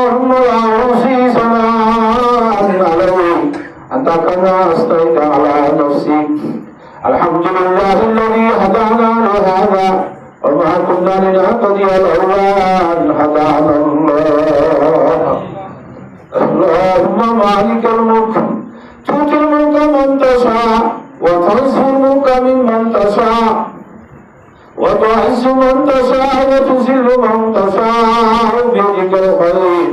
اللهم لا أحصي ثناء عليك أنت كما أثنيت على نفسك الحمد لله الذي هدانا لهذا وما كنا لنهتدي لولا أن هدانا الله اللهم مالك الملك تؤتي الملك من تشاء وتنزع الملك ممن تشاء وتعز من تشاء وتذل من تشاء بيدك الخير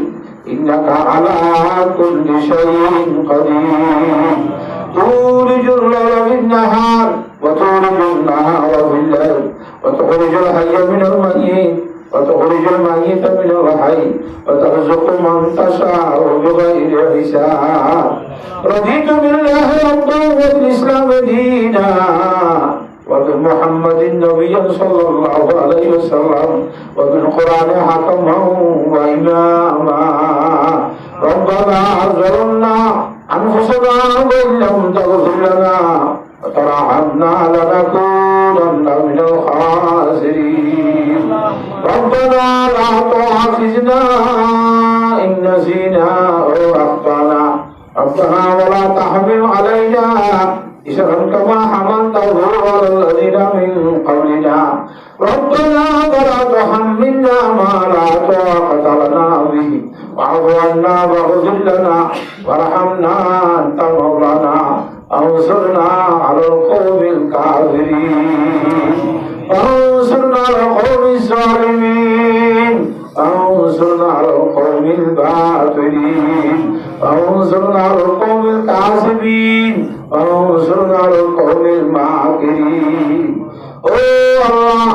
إنك على كل شيء قدير تولج الليل في النهار وتولج النهار في الليل وتخرج الحي من الميت وتخرج الميت من الحي وترزق من تشاء بغير حساب رضيت بالله ربا وبالإسلام دينا وبمحمد نبيا صلى الله عليه وسلم وبالقرآن حكما وإماما ربنا ظلمنا أنفسنا وإن لم تغفر لنا وترحمنا لنكونن من الخاسرين ربنا لا تؤاخذنا إن نسينا أو أخطأنا ربنا ولا تحمل علينا إسرا كما حملته على الذين من قبلنا ربنا ولا تحملنا ما لا طاقة لنا به واعف عنا واغفر لنا وارحمنا أنت مولانا انصرنا على القوم الكافرين انصرنا على القوم الظالمين انصرنا على القوم الباطلين انصرنا على القوم الكاذبين انصرنا على القوم الماكرين او الله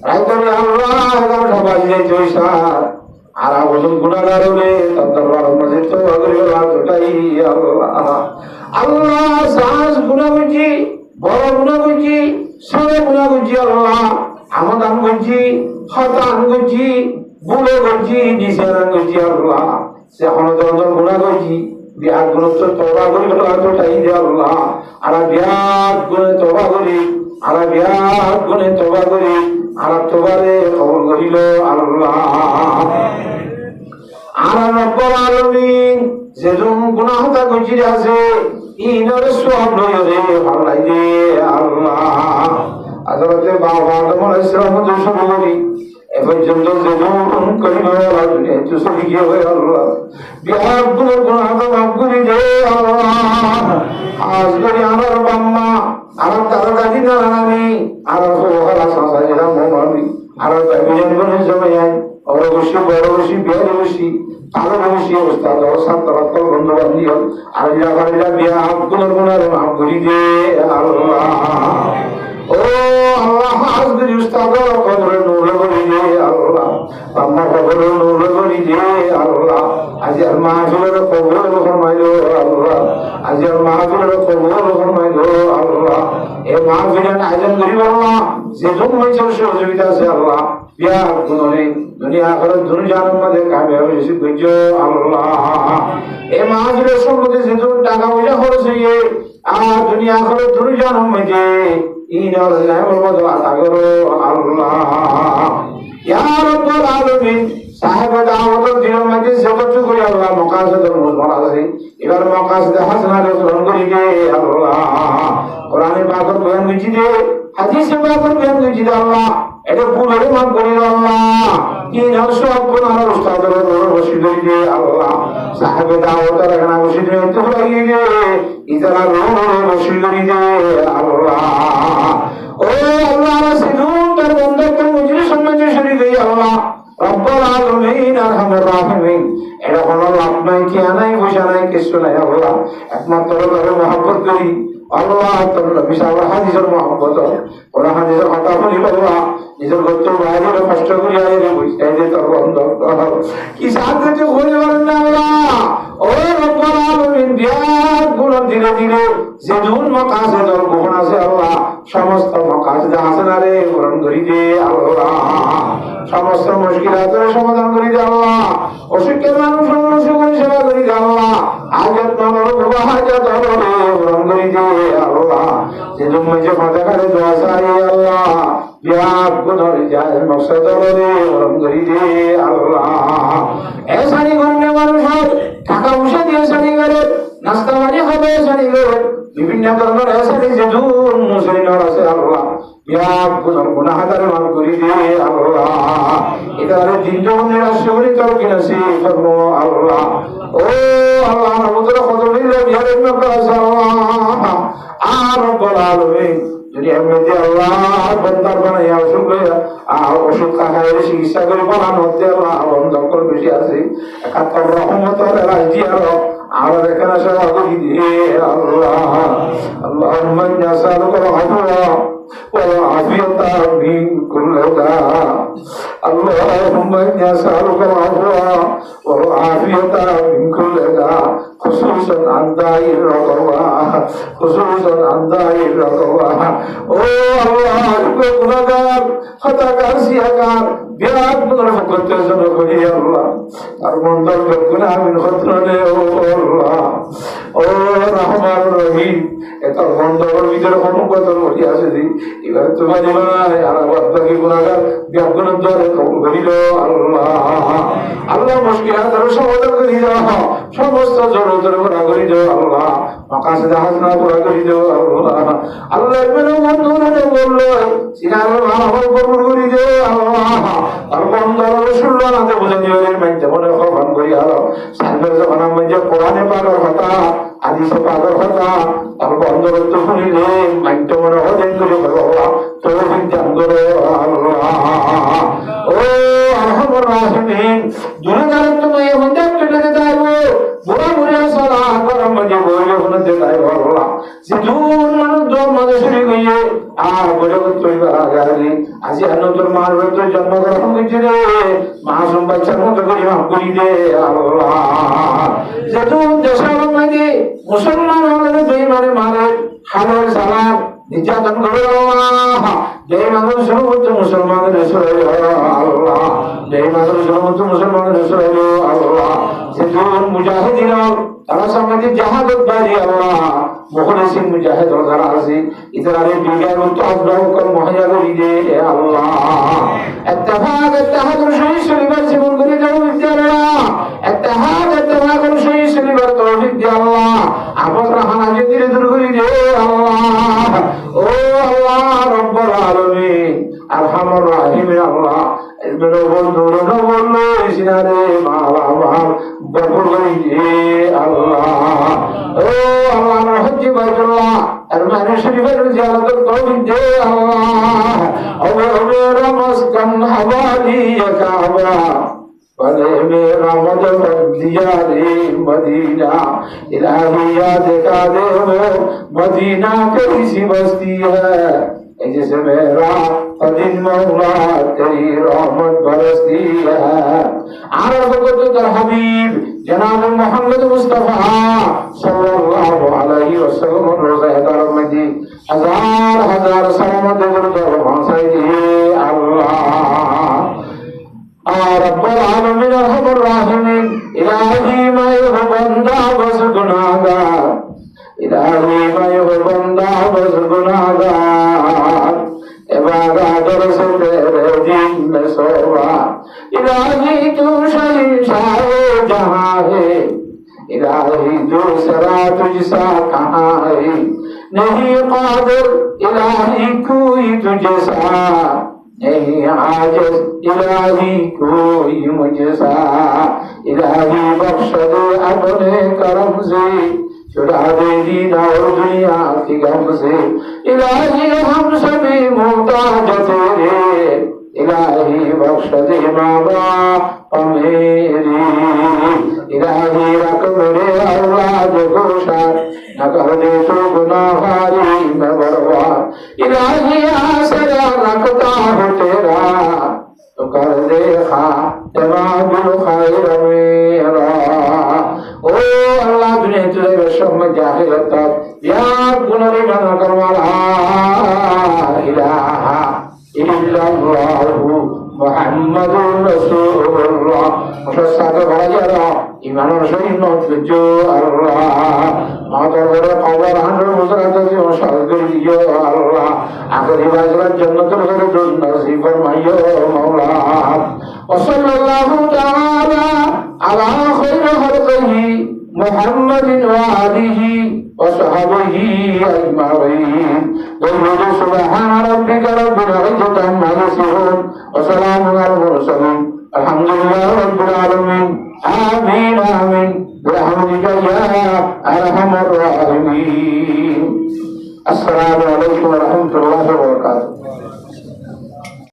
ايضا الله اگر সবাই জয়সার আর আবুল গুনাহগার হলে তার মসজিদ তো আগরিওলা তোটাই আল্লাহ আল্লাহ সাজ গুনাহ করছি বড় গুনাহ করছি ছোট গুনাহ করছি আল্লাহ আমাদান করছি খতান করছি ভুলে করছি নিশানা করছি আল্লাহ সে হনদর গুনাহ করছি বিয়ার গুণ তো তওবা করি তোটাই দে আল্লাহ আর বিয়ার গুণে তওবা করি আর বিয়ার গুণে তওবা করি আর তোবারে কবুল করিল আল্লাহ আর রব্বুল আলামিন যেজন গুনাহ তা কইছি আছে ইনর সওয়াব লইরে ভালাই দে আল্লাহ হযরতে বাবা আদম আলাইহিস সালাম দোষণ করি এ পর্যন্ত যেজন করিল আল্লাহ দোষণ গিয়ে হয় আল্লাহ বিহার গুনাহ তা মাফ করে দে আল্লাহ আজ করে আমার বাম্মা আমার দাদা দাদি না নানি আর ওরা সাসা যেটা মমি আর বিজন বনে সময় और बसी बड़ बसी बिहार बसी आरो बसी अवस्था और सात बंधु बांधियो आरिया बारिया बिया गुनर गुनर माफ करी दे अल्लाह ओ अल्लाह आज के उस्ताद कब्र नूर करी दे अल्लाह अम्मा कब्र नूर करी दे अल्लाह आज माहफिल कबूल फरमाइयो अल्लाह आज माहफिल कबूल फरमाइयो अल्लाह ए माहफिल आयोजन करियो अल्लाह जे जो मंच सहयोगिता से अल्लाह बिया गुनरे दुनिया आखिरत दुनु जानम मধ্যে কামিয়াব বেশি কইছো আল্লাহ এই মাহফিলের সম্বন্ধে যে টাকা পয়সা খরচ হইয়ে আর দুনিয়া আখিরত দুनु जानम মধ্যে ইনার নামের বদল আতা করো আল্লাহ ইয়া রাব্বুল আলামিন সাহেব দাওয়াতের দিনের মধ্যে যতটুকু করে আল্লাহ মাকাসিদুল মুজমাল আছে এবার মাকাসিদ হাসানা গ্রহণ করি দে আল্লাহ কোরআনে পাকের বয়ান বুঝি দে হাদিসে পাকের বয়ান বুঝি দে আল্লাহ এটা পুরো মান করি আল্লাহ কি নসব কোনার উস্তাদের রশিদ দে আল্লাহ সাহেব দাওয়াতের এখানে রশিদ তো লাগিয়ে দে ইতারা রশিদ দে আল্লাহ ও আল্লাহ রাসূল তার বন্দাকে মুজরি সম্মানে শরীক দে আল্লাহ রব্বুল আলামিন আরহামুর রাহিমিন এটা কোন লাভ নাই কি নাই বসা নাই কিছু নাই আল্লাহ একমাত্র তার মহব্বত করি আল্লাহ তোর বিশাল হাদিসের মহব্বত কোন হাদিসের কথা বলি আল্লাহ নিজের গত বাইরে কষ্ট করি আইরে বসে দে তোর বন্ধ কি সাথে হয়ে গেল না আল্লাহ ও রব্বুল আলামিন বিয়ার গুণ ধীরে ধীরে যে দুন মাকাসিদুল গুণ আছে আল্লাহ সমস্ত মাকাসিদ হাসানারে পূরণ করি দে আল্লাহ সমস্ত মুশকিলাতের সমাধান করি দে আল্লাহ অসুখের মানুষ সুখের সেবা করি দে আল্লাহ হাজত মানব হাজত হলে পূরণ করি দে আল্লাহ যে জন্মে মাথা কাটে দোয়া চাই আল্লাহ বিয়ার গুণ যায় মকসদ হলে পূরণ করি দে আল্লাহ এসানি গুণ বিভিন্ন ধরনের আছে যে দূর মুসলিমের আছে আল্লাহ বিরাট গুনাহগার মাফ করে দে আল্লাহ এটারে জিন্দগির আসলে তোর কিনাসি ফরমো আল্লাহ ও আল্লাহ আমাদের কত দিলে বিহারের ব্যাপার আছে আল্লাহ আর রব্বুল আলামিন যদি এমনিতে আল্লাহ বন্দার বানাইয়া অসুখ লইয়া ওষুধ খাখায় চিকিৎসা করে বানানো হতে আল্লাহ বন্ধন করে বেশি আছে একাত্তর রহমত রাজি আরো আমার এখানে সব করি দিয়ে আল্লাহ আল্লাহ নাসালুকা আল-আফওয়া ওয়াল আফিয়াতা মিন কুল্লি দা اللهم إني أسألك العفو والعافية من كل داء خصوصا عن داء الرقوة خصوصا عن داء الرقوة أوه الله গুনাহগার খতাকার সিয়াকার বিরাট গুনাহ করতে জন্য করি আল্লাহ আর মন্দার গুনাহ আমি খতনে ও আল্লাহ ও রহমান রহিম এত মন্দার ভিতরে কোন কথা বলি আছে দি এবার তোমার জীবনে আর বাকি গুনাহগার বিয়াগুন দ্বারা কবুল করি আল্লাহ আল্লাহ মুশকিলাত সমাধান করি দাও সমস্ত জরুরতের পুরা করি দাও আল্লাহ মাকাসিদ হাসনা পুরা করি দাও আল্লাহ আল্লাহ মেরে বন্ধুরে বলল সিনার মাহবুব কবুল করি দাও আল্লাহ আর বন্ধুর রাসূলুল্লাহকে বুঝাই দিবেন মাইতে মনে খবর করি আল্লাহ সামনের জামানা মধ্যে কোরআনে পাকের কথা হাদিসে পাকের কথা আর বন্ধুর তো শুনি রে মাইতে মনে হদেন করে আল্লাহ তৌফিক দান করো আল্লাহ ও আরহামুর রাহিমিন দুনিয়ার তুমি মধ্যে কেটে যাইবো বুড়া বুড়া সালা গরম মধ্যে বইলে হতে যাইবো আল্লাহ সিধুন মানুষ দম মধ্যে শুরু গিয়ে আর বড় তৈবা আগালি আজি আনন্দর মার হতে জন্মগ্রহণ করেছে রে মাসুম বাচ্চার মতো করে মাফ করি দে আল্লাহ সিধুন দেশের মধ্যে মুসলমান হলে বেঈমানে মারে হালাল সালাম নির্যাতন করে আল্লাহ যে মানুষের মধ্যে মুসলমানের রসুল আল্লাহ যে মানুষের মধ্যে মুসলমানের রসুল আল্লাহ যে দূর মুজাহিদিন তারা সমাজে জাহাদত বাড়ি আল্লাহ মুখলিসিন মুজাহিদ যারা আছে ইতরারে বিগার মতো আজরাও কর মহায়া করি দে আল্লাহ ইত্তেফাক সহিহ শরীফের জীবন করে দাও আল্লাহ ইত্তেফাক সহিহ শরীফের তৌফিক দে আল্লাহ আমরা হানাজে ধীরে দূর করি দে আল্লাহ ও আল্লাহ রব্বুল আলামিন আরহামুর রাহিম আল্লাহ এবারে বন্ধুর বললো সিনারে মালামাল বকর করি দে আল্লাহ ও আল্লাহ হজ্জ বাইতুল্লাহ আর মানে শরীফের জিয়ারতের তৌফিক দে আল্লাহ ওবে রমসকান হাওয়ালি কাবা বলে মেরা মদদ দিয়ারে মদিনা ইলাহি याद का दे वो मदीना कैसी बस्ती है जैसे मेरा कदीम मौला तेरी रहमत बरसती है आरज़ को तो दर हबीब जनाब मोहम्मद मुस्तफा सल्लल्लाहु अलैहि वसल्लम रोज़े करम में दी हजार हजार सलामत दर भाषाई दी अल्लाह रब्बुल आलमीन रहमुर राहिमीन इलाही मैं हूँ बंदा बस गुनाहगार इलाही मैं हूँ बंदा बस गुनाहगार इबादत से तेरे दिन में सोवा इलाही तू शहंशाह जहाँ है इलाही दूसरा तुझसा कहाँ है नहीं कादिर इलाही कोई तुझसा नहीं आजिज़ इलाही कोई मुझसा इलाही बख्श दे अपने करम से छुड़ा दे दीन और दुनिया की गम से इलाही हम सभी मुहताज तेरे इलाही बख्श दे माँ बाप मेरी इलाही रख मेरे औलाद को शार न कर दे तो गुनाहगारी में बर्बाद इलाही आसरा रखता हूँ तेरा तो कर दे खातिमातुल खैर मेरा ओ अल्लाह दुनिया तुझे विश्व में आखिरत तक यार गुनारी बना करवाला इलाहा इल्लल्लाहु मुहम्मदुर रसूलुल्लाह मुशस्साद भाईजारा ईमानों शरीफ नौजो अल्लाह मातर बड़े कबर हांडर मुजरात से मशाल कर दियो अल्लाह आखिरी बाजरा जन्नतुल फिरदौस नसीब फरमाइयो मौला वसल्लल्लाहु तआला अला खैर खल्क़िही محمد وآله وصحبه أجمعين. سبحان ربك رب العزة عما يصفون وسلام على المرسلين الحمد لله رب العالمين. آمين آمين برحمتك يا أرحم الراحمين. السلام عليكم ورحمة الله وبركاته.